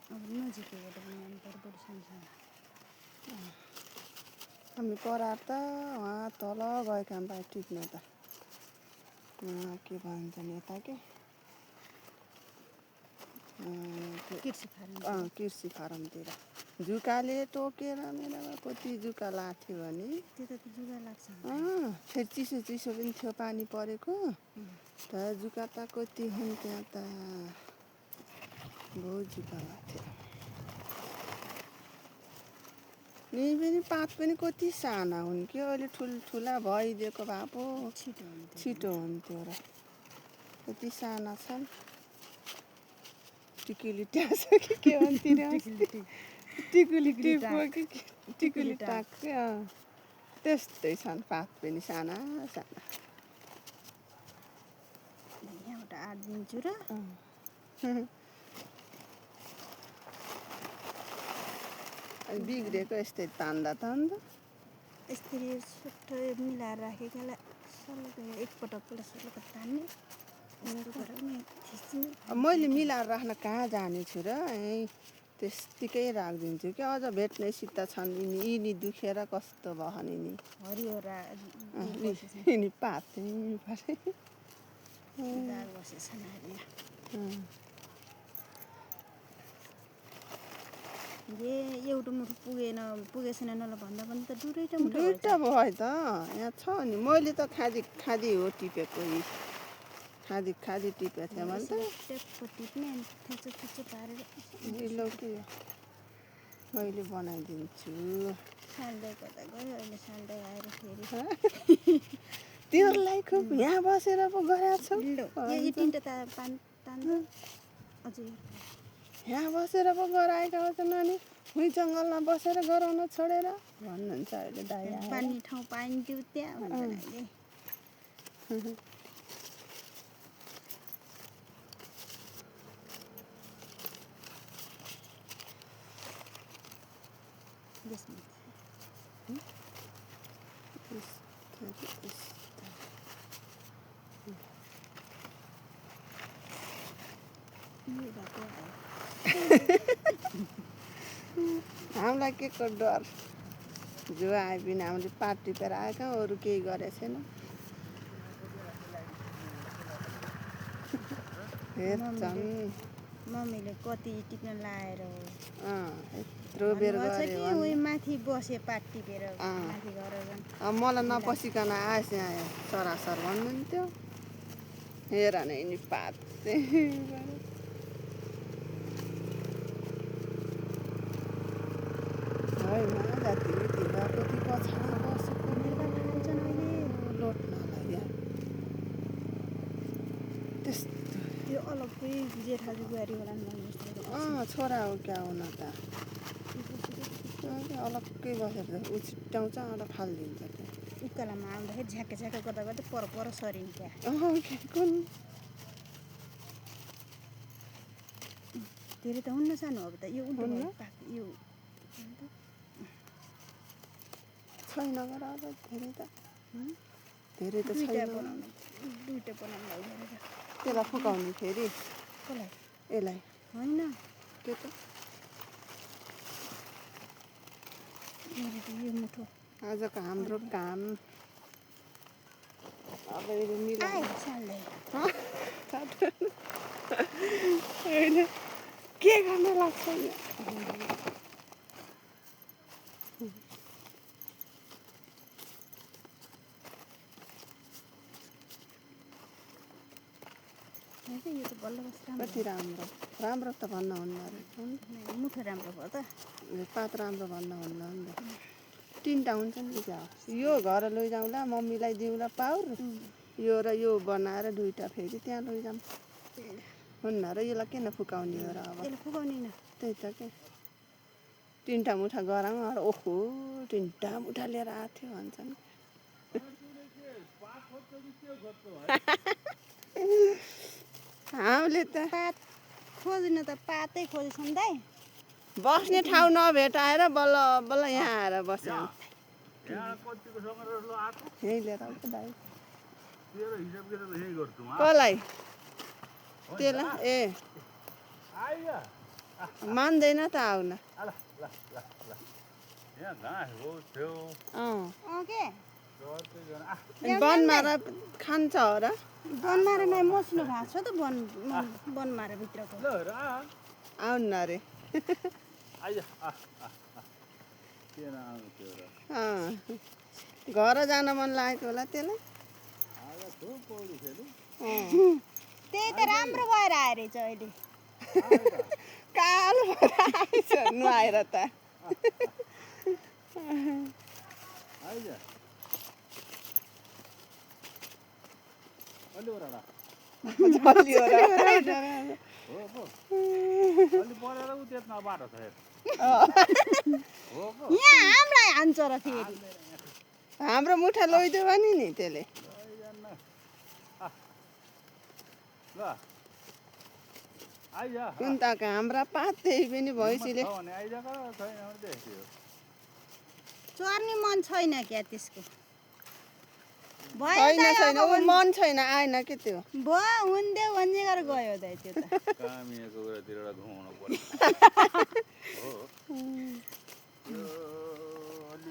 अब नजिकैबाट बनाउनु पर्यो बरु सानसानो। हामी करार त वहाँ तल गएका हामी टिप्न त के भन्छ नि यता के कृषि फारमतिर जुकाले टोकेर मेरोमा कति जुका लाग्थ्यो भने त्यता त जुका लाग्छ। फेरि चिसो चिसो पनि थियो पानी परेको त जुका त कति हुन् त्यहाँ त बहुत जुका लाग्थ्यो। नि पनि पात पनि कति साना हुन् कि अहिले ठुल्ठुला भइदिएको भए पो छिटो हुन्थ्यो र कति साना छन्। टिकुली ट्यास कि के भन्थ्यो टिकुली टिप्यो कि टिकुली टाक्यो त्यस्तै छन् पात पनि साना साना। यहाँबाट 8 दिन्छु र बिग्रेको यस्तै तान्दा यसरी सुट्टै मिलाएर राखेकोलाई सल्लाह एकपटक सल्लाह तान्ने मैले मिलाएर राख्न कहाँ जानेछु र त्यस्तिकै राखिदिन्छु कि अझ भेट्नैसित छन् यिनी दुखेर कस्तो भयो नि हरियो यिनी पात एउटा मुठो पुगेछैन नला भन्दा त दुईटा भयो त यहाँ छ नि। मैले त खादी हो टिपेको खादी टिपेको थिएँ मैले त मैले बनाइदिन्छु। तिमीलाई खुब यहाँ बसेर पो गरेको छौ यहाँ बसेर पो गराएका हो त नानी उही जङ्गलमा बसेर गराउन छोडेर भन्नुहुन्छ अहिले दाइ पानी ठाउँ पाइन्थ्यो त्यहाँ हामीलाई के को डर जो आए पनि हामीले पात टिपेर आएका अरू केही गरेको छैन। हेर्छन् मम्मीले कति टिप्न लाएर माथि बसे पात टिपेर माथि गरेर मलाई नपसिकन आएछ यहाँ सरासर भन्नुहुन्थ्यो। हेर न यिनी पात होइन जाति कति पछाडि बसेको लोट्नलाई त्यस्तो यो अलग्गै जेठाजु बुहारी होला नि छोरा हो क्या हुन त अलग्गै बसेर ऊ छिट्याउँछ अन्त फालिदिन्छ त्यो उकालामा आउँदाखेरि झ्याक्क गर्दा गर्दै पर सरिन्छ। धेरै त हुन्न सानो अब त यो यो छैन गर अब धेरै त छैन दुईटा बनाउनु त्यसलाई फुकाउने फेरि यसलाई होइन के त यो मुठो आजको हाम्रो काम अब के गर्न लाग्छ कति राम्रो त भन्नुहुन्न मुठो राम्रो भयो त पात राम्रो भन्नुहुन्न नि त 3टा हुन्छ नि क्या यो घर लैजाउँला मम्मीलाई दिउँला पाउर यो र यो बनाएर 2टा फेरि त्यहाँ लैजाऊँ हुन्न र यसलाई किन फुकाउने हो र अब त्यही त के 3टा मुठा गराउँ अरे ओहो 3टा मुठा लिएर आएको थियो भन्छन्। हामीले त पात खोज्नु त पातै खोजेछन् दाइ बस्ने ठाउँ नभेटाएर बल्ल बल्ल यहाँ आएर बस्यौँ। यहीँ लिएर आउँछ दाइ कसलाई त्यसलाई मान्दैन त आउन ल ल ल ल यहाँ घाँस हो छेउ के चर्दै जानु वनमा र खान्छ हो र बनमारामा मसिनो घाँस छ त बनमारा भित्रको ल हेर आउन न अरे आइज किन आउनु त्यो र घर जान मन लागेको होला त्यसलाई आज थो पौडी खेलु त्यही त राम्रो भएर आयो रहेछ अहिले कालो भएर आएछ नुहाएर त आइज अलि ओराडा झल्लियो र हो पो अलि परेर उ त्यसमा बाटो छ हेर हो पो यहाँ हामीलाई हान्छ र फेरि हाम्रो मुठा लैदियो भने नि त्यसले लैजान्न ल आइज कुन त हाम्रा पात त्यही पनि भैँसीले भने आइज छैन भने देखियो चर्ने मन छैन क्या त्यसको छैन छैन ऊ मन छैन आएन के त्यो भयो हुन्थ्यो भन्ने गरेर गयो दाइ त्यो त कामिएको कुरातिर घुमाउनु पर्छ हो यो अलि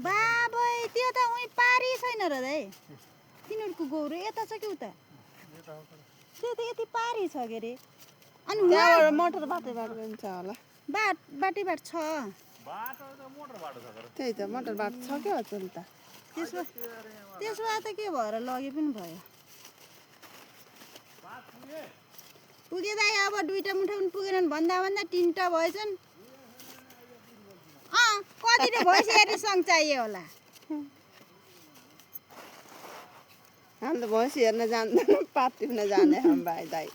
बाबै त्यो त उही पारी छैन र दाइ तिनीहरूको गोरु यता छ कि उता त्यो त यति पारी छ के अरे अनि त्यहाँबाट मोटर बाटोबाट जान्छ होला बाटी बाट छ बाटो त मोटर बाटो छ तर त्यही त मोटर बाटो छ क्या अचल त त्यसमा त के भएर लगे पनि भयो पुगे दाइ अब दुईटा मुठा पनि पुगेनन् भन्दा भन्दा तिनवटा भएछन् कतिले भइसकेको सँग चाहियो होला हामी त भैँसी हेर्न जान्दैन पात टिप्न जाने हाम्रो भाइ दाइ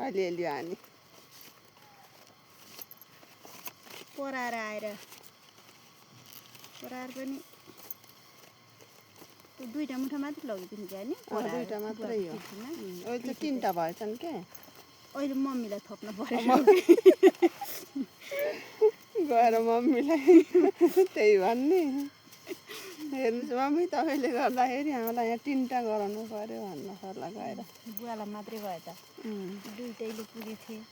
अलिअलि हानी पराएर आएर पनि दुईटा मुठा मात्रै लगिदिनु क्या नि दुईटा मात्रै हो अहिले त तिनवटा भएछन् के अहिले मम्मीलाई थप्नु पर्यो गएर मम्मीलाई त्यही भन्ने हेर्नुहोस् मम्मी तपाईँले गर्दाखेरि हामीलाई यहाँ तिनवटा गराउनु पर्यो भन्नु होला गएर बुवालाई मात्रै भयो त दुइटैले पुगेको थिएँ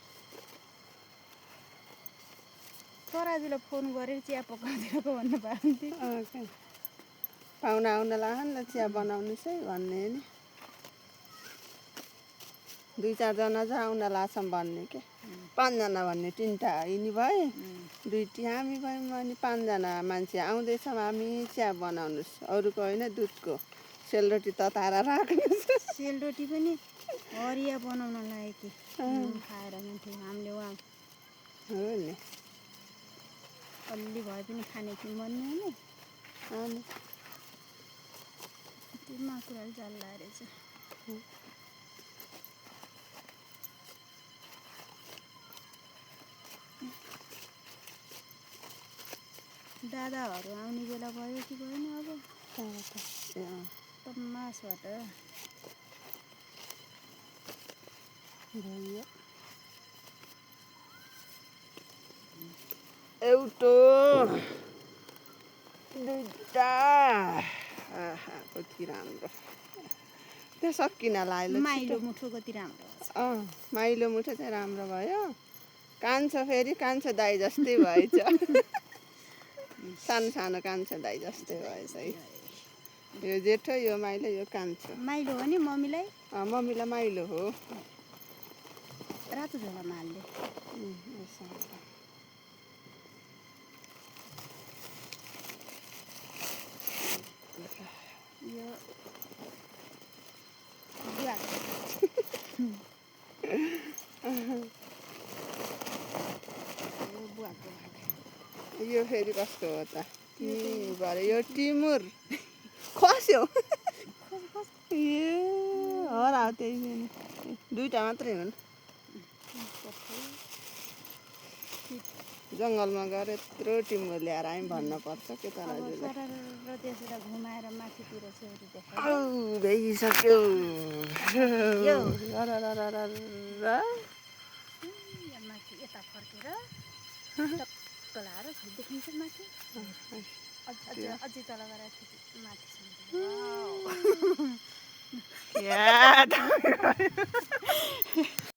छोराजुलाई फोन गरेर चिया पकाउँदिनको भन्नु पाउँथ्यो पाहुना आउन लाग्यो नि त चिया बनाउनुहोस् है भन्ने नि 2-4 जना चाहिँ आउन लाग्छौँ भन्ने के 5 जना भन्ने तिनवटा यिनी भए दुईटी हामी भयौँ अनि 5 जना मान्छे आउँदैछौँ हामी चिया बनाउनुहोस् अरूको होइन दुधको सेलरोटी तताएर राख्नुहोस् सेलरोटी पनि हरिया बनाउन लाग्यो कि खाएर जान्थ्यौँ हामीले उहाँ हो नि अलि भए पनि खाने थियौँ भन्नु होइन त्यो माकुराले जल्ला रहेछ दादाहरू आउने बेला भयो कि भएन अब मासबाट एउटो दुईटा कति राम्रो त्यो सकिन लाग्यो माइलो मुठो कति राम्रो माइलो मुठो चाहिँ राम्रो भयो कान्छो फेरि कान्छो दाइ जस्तै भएछ सानो सानो कान्छो दाइ जस्तै भएछ है यो जेठो यो माइलो यो कान्छो माइलो हो नि मम्मीलाई मम्मीलाई माइलो हो रातो झोलामा हाल्दै यो यो फेरि कस्तो हो त यो टिमुर खस्यो ए हरा त्यही पनि दुईटा मात्रै हुन् जङ्गलमा गएर यत्रो टिमुर ल्याएर आयौँ भन्नुपर्छ के तर त्यसबाट घुमाएर माथितिर छेउरी भइसक्यो माथि यता फर्केर टक्क लाएर देखिन्छ माथि अझै तल गएर माथि